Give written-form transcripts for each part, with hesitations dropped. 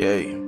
Yay.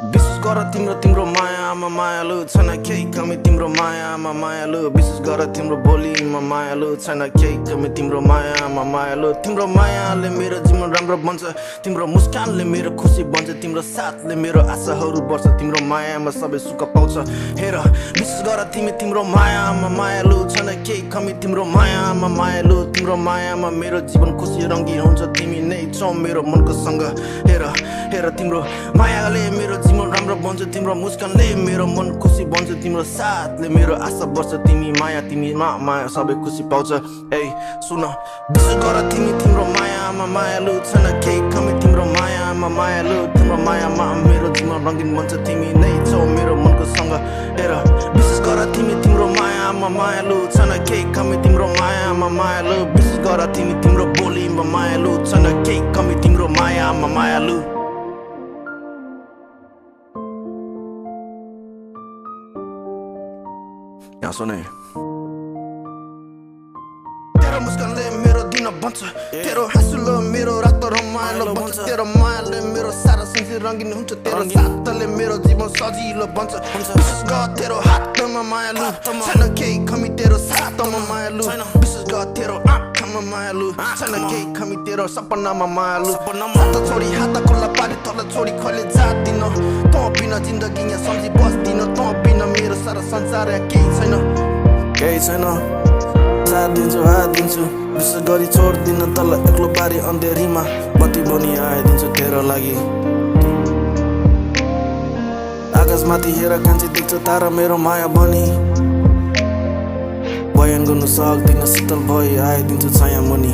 विशेष गर तिम्रो मायामा मायालु छैन केही कमी तिम्रो मायामा मायालु विशेष गर तिम्रो बोलीमा मायालु छैन केही कमी तिम्रो मायामा मायालु तिम्रो मायाले मेरो जीवन राम्रो बन्छ तिम्रो मुस्कानले मेरो खुसी बन्छ तिम्रो साथले मेरो आशाहरू बढ्छ तिम्रो मायामा सबै सुख पाउँछ हेर विशेष गर तिम्रो मायामा मायालु छैन केही कमी तिम्रो मायामा मायालु तिम्रो मायामा मेरो जीवन खुसी रङ्गी हुन्छ तिमी नै छौ मेरो मनको सँग हेर तिम्रो मायाले मेरो जीवन राम्रो बन्छ तिम्रो मुस्कानले मेरो मन खुसी बन्छ तिम्रो साथले मेरो आशा बढ्छ तिमीमा माया सबै खुसी पाउँछ ए सुन विशेष गर तिम्रो मायामा मायालु छैन केही कमी तिम्रो मायामा मायालु तिम्रो मायामा मेरो जीवन रङ्गीन बन्छ तिमी नै छौ मेरो मनको सँग हेर विशेष गर तिम्रो मायामा मायालु छैन केही कमी तिम्रो मायामा मायालु विशेष गर तिम्रो बोलीमा मायालु छैन केही कमी तिम्रो मायामा मायालु यहाँ सुने तेरो मुस्कानले मेरो दिन बन्छ तेरो हाँसुले मेरो रात रमाइलो बन्छ तेरो मायाले मेरो सारा संसार रङ्गीन हुन्छ तेरो साथले मेरो जीवन सजिलो बन्छ विशेष गर तेरो हातमा मायालु छैन केही कमी तेरो साथमा मायालु विशेष गर तेरो आँखामा मायालु छैन केही कमी तेरो सपनामा मायालु हात छोडी हात खुल्ला पारी तल छोडी खले जादिन त बिना जिन्दगी यहाँ सम्झी बस्दिन त बिना मेरो सारा संसार केही छैन साथ दिन्छु हात दिन्छु विशेष गरी छोड्दिन तल एक्लो पारी अन्धेरीमा बत्ती बनी आइदिन्छु तेरो लागि आकाशमाथि हेर कान्छी देख्छ तारा मेरो माया बनी बयान गर्नु सक्दिन शीतल भई आइदिन्छु छाया मुनि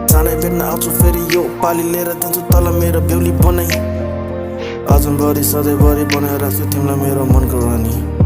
चाँडै भेट्न आउँछु फेरि यो पाली लिएर दिन्छु तल मेरो बेहुली बनाई अझ बढी सधैँभरि बनाएर राख्छु तिमीलाई मेरो मनको रानी